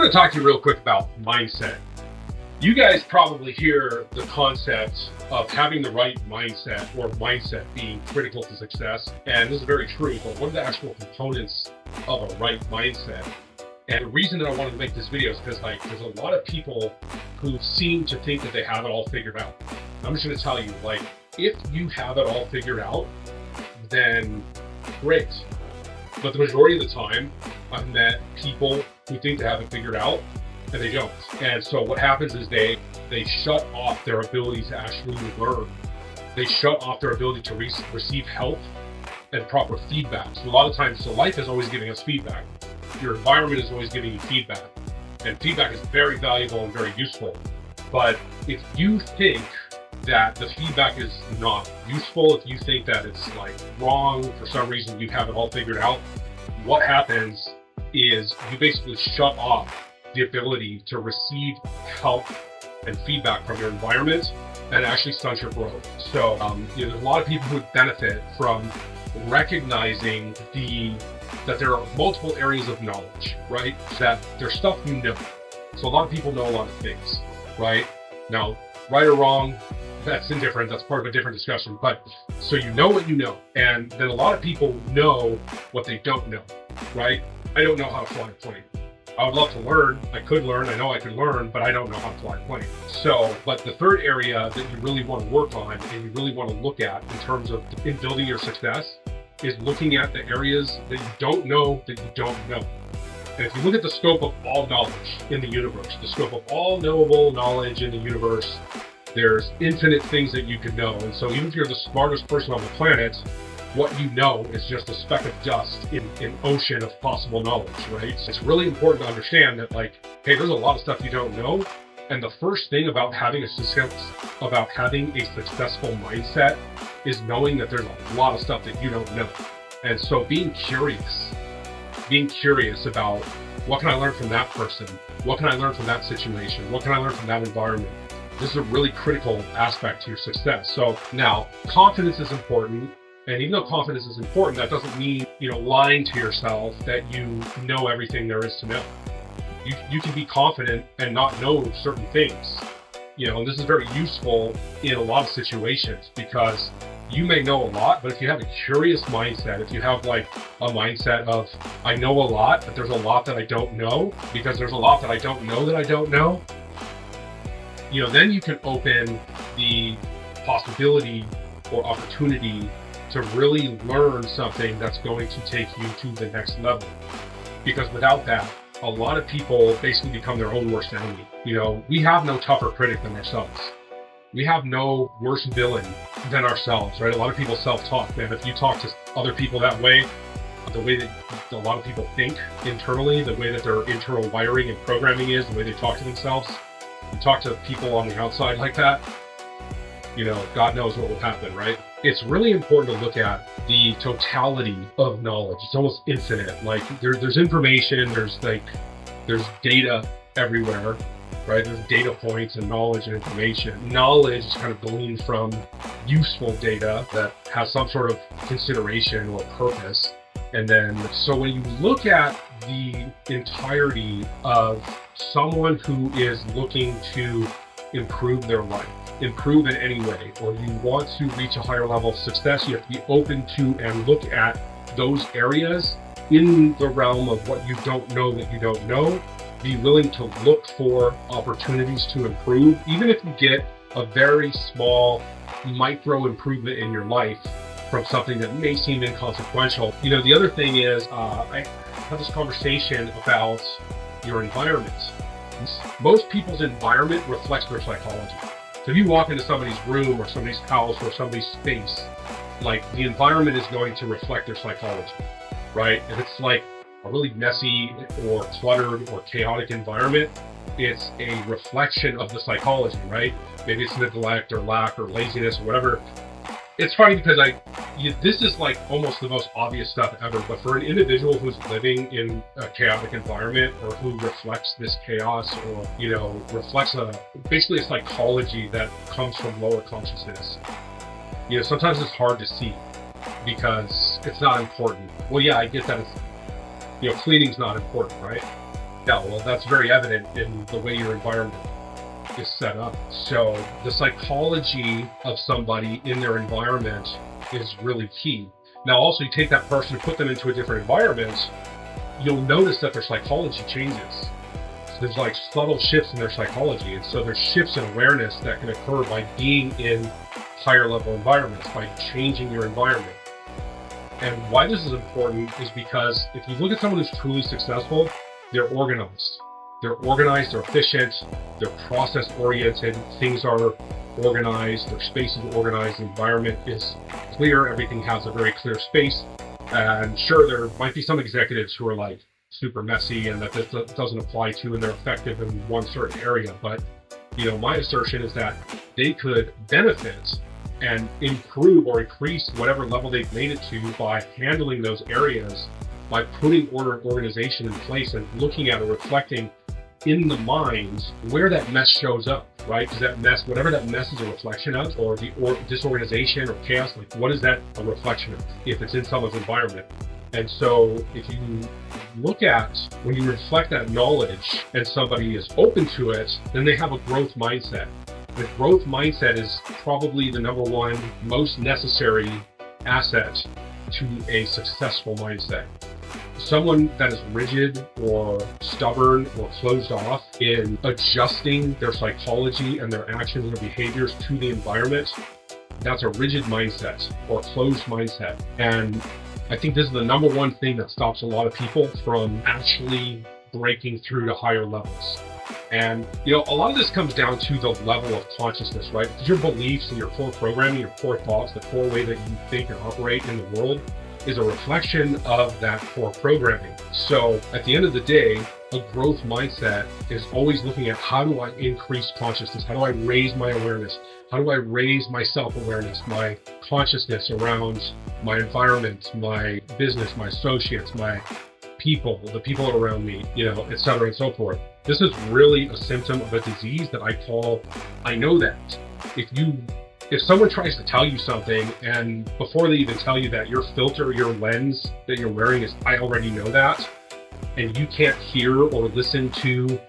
going to talk to you real quick about mindset. You guys probably hear the concept of having the right mindset or mindset being critical to success. And this is very true, but what are the actual components of a right mindset? And the reason that I wanted to make this video is because there's a lot of people who seem to think that they have it all figured out. I'm just going to tell you, if you have it all figured out, then great. But the majority of the time, I've met people who think they have it figured out and they don't. And so what happens is they shut off their ability to actually learn. They shut off their ability to receive help and proper feedback. So a lot of times, life is always giving us feedback. Your environment is always giving you feedback. And feedback is very valuable and very useful. But if you think that the feedback is not useful, if you think that it's wrong, for some reason you have it all figured out, what happens is you basically shut off the ability to receive help and feedback from your environment, and actually stunt your growth. So there's a lot of people who would benefit from recognizing that there are multiple areas of knowledge, right? That there's stuff you know. So a lot of people know a lot of things, right? Now, right or wrong, that's indifferent. That's part of a different discussion. But so you know what you know, and then a lot of people know what they don't know, right? I don't know how to fly a plane. I would love to learn. I could learn. I know I could learn, but I don't know how to fly a plane. So, but the third area that you really want to work on and you really want to look at in terms of in building your success is looking at the areas that you don't know that you don't know. And if you look at the scope of all knowledge in the universe, the scope of all knowable knowledge in the universe, there's infinite things that you could know. And so even if you're the smartest person on the planet, what you know is just a speck of dust in an ocean of possible knowledge, right? So it's really important to understand that hey, there's a lot of stuff you don't know. And the first thing about having a successful mindset is knowing that there's a lot of stuff that you don't know. And so being curious about what can I learn from that person? What can I learn from that situation? What can I learn from that environment? This is a really critical aspect to your success. So now, confidence is important. And even though confidence is important, that doesn't mean, lying to yourself that you know everything there is to know. You can be confident and not know certain things. And this is very useful in a lot of situations because you may know a lot, but if you have a curious mindset, if you have a mindset of, I know a lot, but there's a lot that I don't know, because there's a lot that I don't know that I don't know, then you can open the possibility or opportunity to really learn something that's going to take you to the next level. Because without that, a lot of people basically become their own worst enemy. We have no tougher critic than ourselves. We have no worse villain than ourselves, right? A lot of people self-talk, man. If you talk to other people that way, the way that a lot of people think internally, the way that their internal wiring and programming is, the way they talk to themselves, you talk to people on the outside like that, God knows what will happen, right? It's really important to look at the totality of knowledge. It's almost infinite. There's information, there's data everywhere, right? There's data points and knowledge and information. Knowledge is kind of gleaned from useful data that has some sort of consideration or purpose. And then, so when you look at the entirety of someone who is looking to improve their life, improve in any way, or you want to reach a higher level of success, you have to be open to and look at those areas in the realm of what you don't know that you don't know. Be willing to look for opportunities to improve, even if you get a very small micro improvement in your life from something that may seem inconsequential. The other thing is, I had this conversation about your environment. Most people's environment reflects their psychology. So if you walk into somebody's room or somebody's house or somebody's space, the environment is going to reflect their psychology, right? If it's a really messy or cluttered or chaotic environment, it's a reflection of the psychology, right? Maybe it's neglect or lack or laziness or whatever. It's funny because this is almost the most obvious stuff ever, but for an individual who's living in a chaotic environment or who reflects this chaos or, reflects basically a psychology that comes from lower consciousness, sometimes it's hard to see because it's not important. Well, yeah, I get that cleaning's not important, right? Yeah, well, that's very evident in the way your environment is set up. So the psychology of somebody in their environment is really key. Now, also, you take that person and put them into a different environment, you'll notice that their psychology changes. So there's like subtle shifts in their psychology. And so there's shifts in awareness that can occur by being in higher level environments, by changing your environment. And why this is important is because if you look at someone who's truly successful, they're organized. They're organized, they're efficient, they're process oriented, things are organized, their space is organized, the environment is clear, everything has a very clear space. And sure, there might be some executives who are like super messy and that this doesn't apply to and they're effective in one certain area. But my assertion is that they could benefit and improve or increase whatever level they've made it to by handling those areas, by putting order and organization in place and looking at or reflecting in the mind where that mess shows up, right? Because that mess, whatever that mess is a reflection of, or disorganization or chaos, like what is that a reflection of if it's in someone's environment? And so if you look at, when you reflect that knowledge and somebody is open to it, then they have a growth mindset. The growth mindset is probably the number one most necessary asset to a successful mindset. Someone that is rigid or stubborn or closed off in adjusting their psychology and their actions and their behaviors to the environment, that's a rigid mindset or closed mindset. And I think this is the number one thing that stops a lot of people from actually breaking through to higher levels. And a lot of this comes down to the level of consciousness, right? Because your beliefs and your core programming, your core thoughts, the core way that you think and operate in the world is a reflection of that core programming. So at the end of the day, a growth mindset is always looking at how do I increase consciousness? How do I raise my awareness? How do I raise my self-awareness, my consciousness around my environment, my business, my associates, my people, the people around me, et cetera and so forth. This is really a symptom of a disease that I know that. If someone tries to tell you something and before they even tell you that, your filter, your lens that you're wearing is, I already know that, and you can't hear or listen to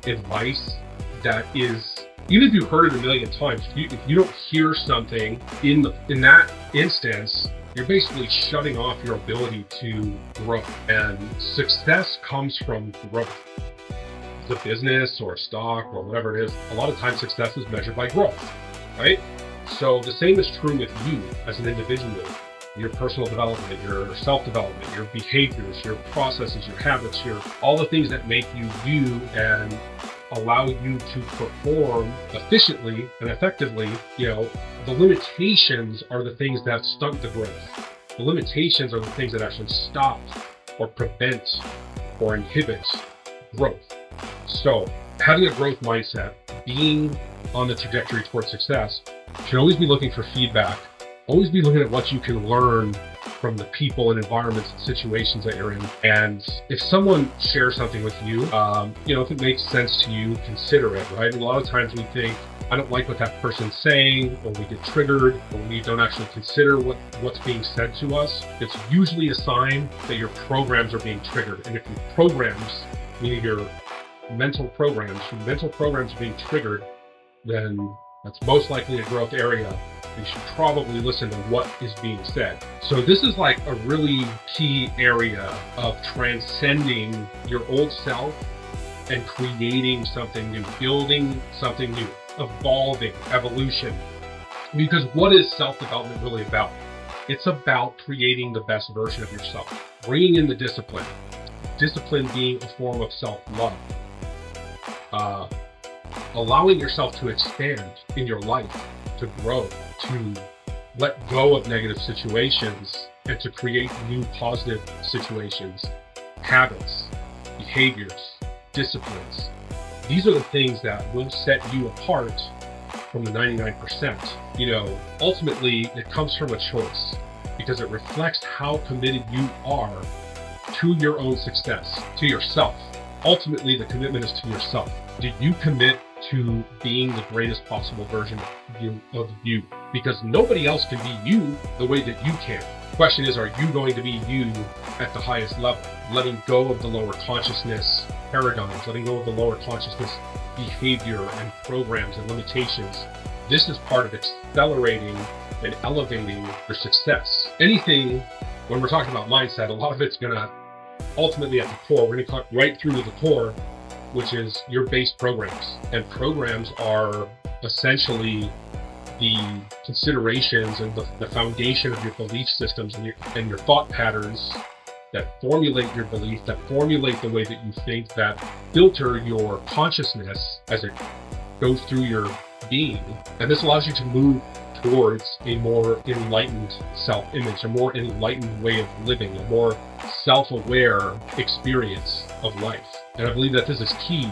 advice that is, even if you've heard it a million times, if you don't hear something in that instance, you're basically shutting off your ability to grow. And success comes from growth. The business or stock or whatever it is, a lot of times success is measured by growth, right? So the same is true with you as an individual, your personal development, your self-development, your behaviors, your processes, your habits, all the things that make you you and allow you to perform efficiently and effectively. The limitations are the things that stunt the growth. The limitations are the things that actually stop or prevent or inhibit growth. So having a growth mindset, being on the trajectory towards success, should always be looking for feedback, always be looking at what you can learn from the people and environments and situations that you're in. And if someone shares something with you, if it makes sense to you, consider it, right? And a lot of times we think, I don't like what that person's saying, or we get triggered, or we don't actually consider what's being said to us. It's usually a sign that your programs are being triggered. And if your programs, meaning your mental programs are being triggered, then that's most likely a growth area. You should probably listen to what is being said. So this is like a really key area of transcending your old self and creating something new, building something new, evolving, evolution. Because what is self-development really about? It's about creating the best version of yourself, bringing in the discipline being a form of self-love. Allowing yourself to expand in your life, to grow, to let go of negative situations and to create new positive situations, habits, behaviors, disciplines. These are the things that will set you apart from the 99%. Ultimately, it comes from a choice because it reflects how committed you are to your own success, to yourself. Ultimately, the commitment is to yourself. Do you commit to being the greatest possible version of you? Because nobody else can be you the way that you can. The question is, are you going to be you at the highest level? Letting go of the lower consciousness paradigms, letting go of the lower consciousness behavior and programs and limitations. This is part of accelerating and elevating your success. Anything, when we're talking about mindset, a lot of it's gonna ultimately at the core, we're gonna cut right through to the core, which is your base programs. And programs are essentially the considerations and the foundation of your belief systems and your thought patterns that formulate your belief, that formulate the way that you think, that filter your consciousness as it goes through your being. And this allows you to move towards a more enlightened self-image, a more enlightened way of living, a more self-aware experience of life. And I believe that this is key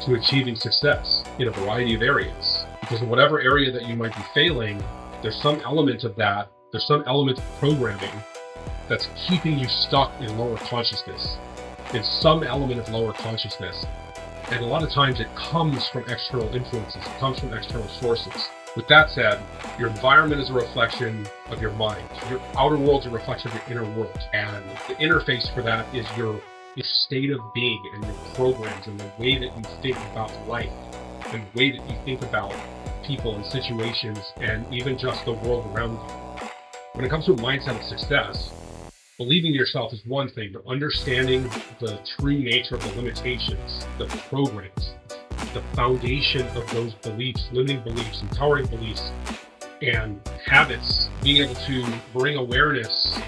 to achieving success in a variety of areas. Because in whatever area that you might be failing, there's some element of that, there's some element of programming that's keeping you stuck in lower consciousness, in some element of lower consciousness. And a lot of times it comes from external influences, it comes from external sources. With that said, your environment is a reflection of your mind. Your outer world is a reflection of your inner world. And the interface for that is your state of being and your programs and the way that you think about life and the way that you think about people and situations and even just the world around you. When it comes to a mindset of success, believing in yourself is one thing, but understanding the true nature of the limitations, the programs, the foundation of those beliefs, limiting beliefs, empowering beliefs, and habits, being able to bring awareness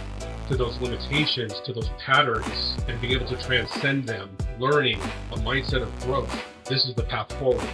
to those limitations, to those patterns, and being able to transcend them, learning a mindset of growth. This is the path forward.